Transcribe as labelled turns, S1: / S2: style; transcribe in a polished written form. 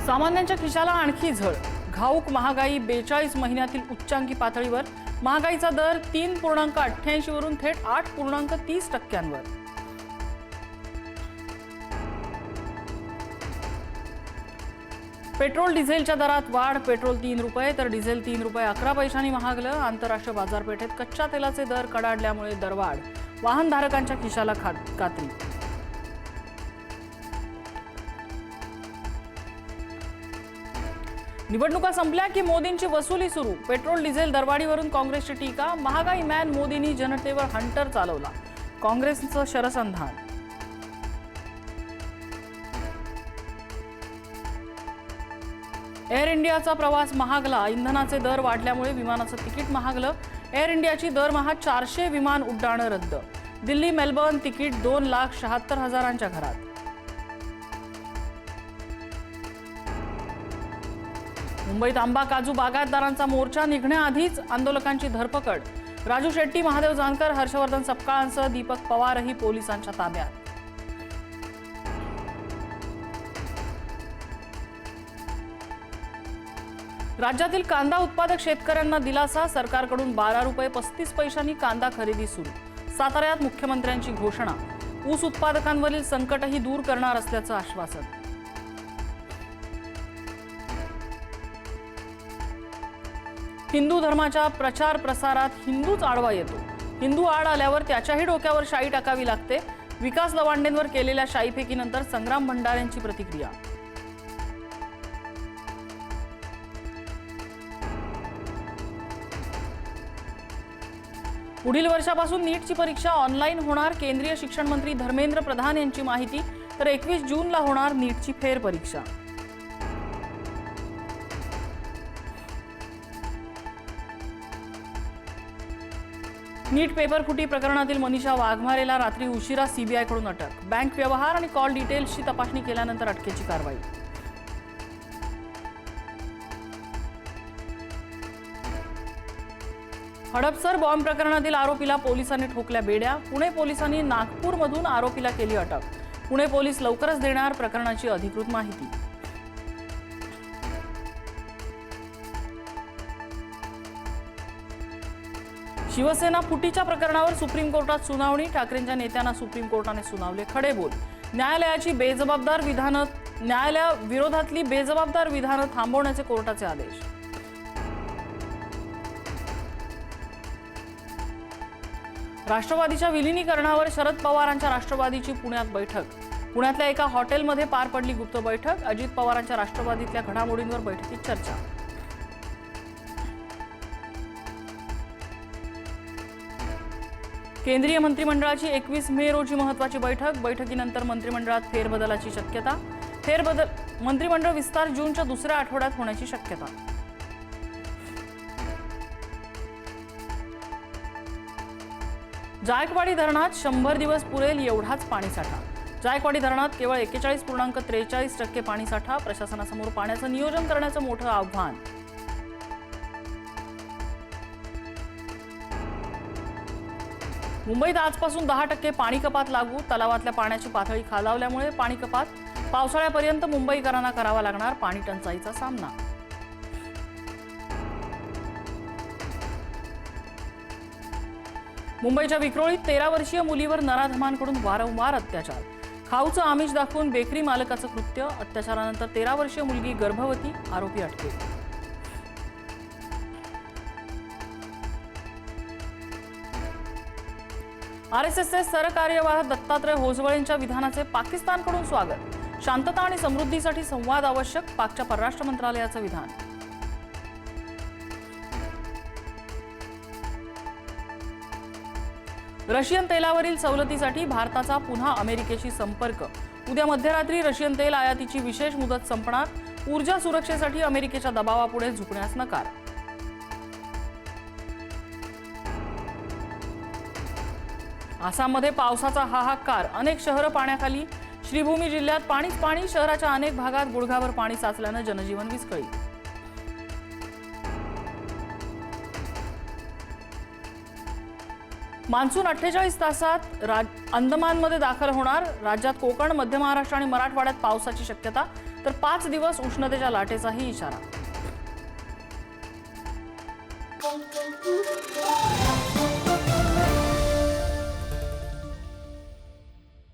S1: सामान्यांच्या खिशाला आणखी झळ. घाऊक महागाई 42 महिन्यातील उच्चांकी पातळीवर. महागाईचा दर 3.88 वरून थेट 8.30%. पेट्रोल डिझेलच्या दरात वाढ. पेट्रोल 3 रुपये तर डिझेल 3 रुपये 11 पैशांनी महागलं. आंतरराष्ट्रीय बाजारपेठेत कच्च्या तेलाचे दर कडाडल्यामुळे दरवाढ. वाहनधारकांच्या खिशाला कात्री. निवडणुका संपल्या की मोदींची वसुली सुरू. पेट्रोल डिझेल दरवाढीवरून काँग्रेसची टीका. महागाई मॅन मोदींनी जनतेवर हंटर चालवला. काँग्रेसचं शरसंधान. एअर इंडियाचा प्रवास महागला. इंधनाचे दर वाढल्यामुळे विमानाचं तिकीट महागलं. एअर इंडियाची दरमहा 400 विमान उड्डाणं रद्द. दिल्ली मेलबर्न तिकीट 2,76,000च्या घरात. मुंबईत आंबा काजू बागायतदारांचा मोर्चा. निघण्याआधीच आंदोलकांची धरपकड. राजू शेट्टी, महादेव जानकर, हर्षवर्धन सपकाळांसह दीपक पवारही पोलिसांच्या ताब्यात. राज्यातील कांदा उत्पादक शेतकऱ्यांना दिलासा. सरकारकडून 12 रुपये 35 पैशांनी कांदा खरेदी सुरू. साताऱ्यात मुख्यमंत्र्यांची घोषणा. ऊस उत्पादकांवरील संकटही दूर करणार असल्याचं आश्वासन. हिंदू धर्माच्या प्रचार प्रसारात हिंदूच आडवा येतो. हिंदू आड आल्यावर त्याच्याही डोक्यावर शाई टाकावी लागते. विकास लवांडेंवर केलेल्या शाईफेकीनंतर संग्राम भंडाऱ्यांची प्रतिक्रिया. पुढील वर्षापासून नीटची परीक्षा ऑनलाईन होणार. केंद्रीय शिक्षण मंत्री धर्मेंद्र प्रधान यांची माहिती. तर 21 जूनला होणार नीटची फेरपरीक्षा. नीट पेपर फुटी प्रकरणातील मनीषा वाघमारेला रात्री उशिरा सीबीआयकडून अटक. बँक व्यवहार आणि कॉल डिटेल्सची तपासणी केल्यानंतर अटकेची कारवाई. हडपसर बॉम्ब प्रकरणातील आरोपीला पोलिसांनी ठोकल्या बेड्या. पुणे पोलिसांनी नागपूरमधून आरोपीला केली अटक. पुणे पोलीस लवकरच देणार प्रकरणाची अधिकृत माहिती. शिवसेना फुटीच्या प्रकरणावर सुप्रीम कोर्टात सुनावणी. ठाकरेंच्या नेत्यांना सुप्रीम कोर्टाने सुनावले खडेबोल. न्यायालयाविरोधातली बेजबाबदार विधानं थांबवण्याचे कोर्टाचे आदेश. राष्ट्रवादीच्या विलिनीकरणावर शरद पवारांच्या राष्ट्रवादीची पुण्यात बैठक. पुण्यातल्या एका हॉटेलमध्ये पार पडली गुप्त बैठक. अजित पवारांच्या राष्ट्रवादीतल्या घडामोडींवर बैठकीत चर्चा. केंद्रीय मंत्रिमंडळाची 21 मे रोजी महत्त्वाची बैठक. बैठकीनंतर मंत्रिमंडळात फेरबदलाची शक्यता. मंत्रिमंडळ विस्तार जूनच्या दुसऱ्या आठवड्यात होण्याची शक्यता. जायकवाडी धरणात 100 दिवस पुरेल एवढाच पाणीसाठा. जायकवाडी धरणात केवळ 41.43% पाणीसाठा. प्रशासनासमोर पाण्याचं नियोजन करण्याचं मोठं आव्हान. मुंबईत आजपासून 10% पाणी कपात लागू. तलावातल्या पाण्याची पातळी खालावल्यामुळे पाणी कपात. पावसाळ्यापर्यंत मुंबईकरांना करावा लागणार पाणी टंचाईचा सामना. मुंबईच्या विक्रोळीत 13 वर्षीय मुलीवर नराधमांकडून वारंवार अत्याचार. खाऊचं आमिष दाखवून बेकरी मालकाचं कृत्य. अत्याचारानंतर 13 वर्षीय मुलगी गर्भवती. आरोपी अटकेत. आरएसएसचे सरकार्यवाह दत्तात्रय होसबळेंच्या विधानाचे पाकिस्तानकडून स्वागत. शांतता आणि समृद्धीसाठी संवाद आवश्यक. पाकच्या परराष्ट्र मंत्रालयाचं विधान. रशियन तेलावरील सवलतीसाठी भारताचा पुन्हा अमेरिकेशी संपर्क. उद्या मध्यरात्री रशियन तेल आयातीची विशेष मुदत संपणार. ऊर्जा सुरक्षेसाठी अमेरिकेच्या दबावापुढे झुकण्यास नकार. आसाममध्ये पावसाचा हाहाकार. अनेक शहरं पाण्याखाली. श्रीभूमी जिल्ह्यात पाणीच पाणी. शहराच्या अनेक भागात गुडघाभर पाणी साचल्यानं जनजीवन विस्कळीत. मान्सून 48 तासात अंदमानमध्ये दाखल होणार. राज्यात कोकण, मध्य महाराष्ट्र आणि मराठवाड्यात पावसाची शक्यता, तर 5 दिवस उष्णतेच्या लाटेचाही इशारा.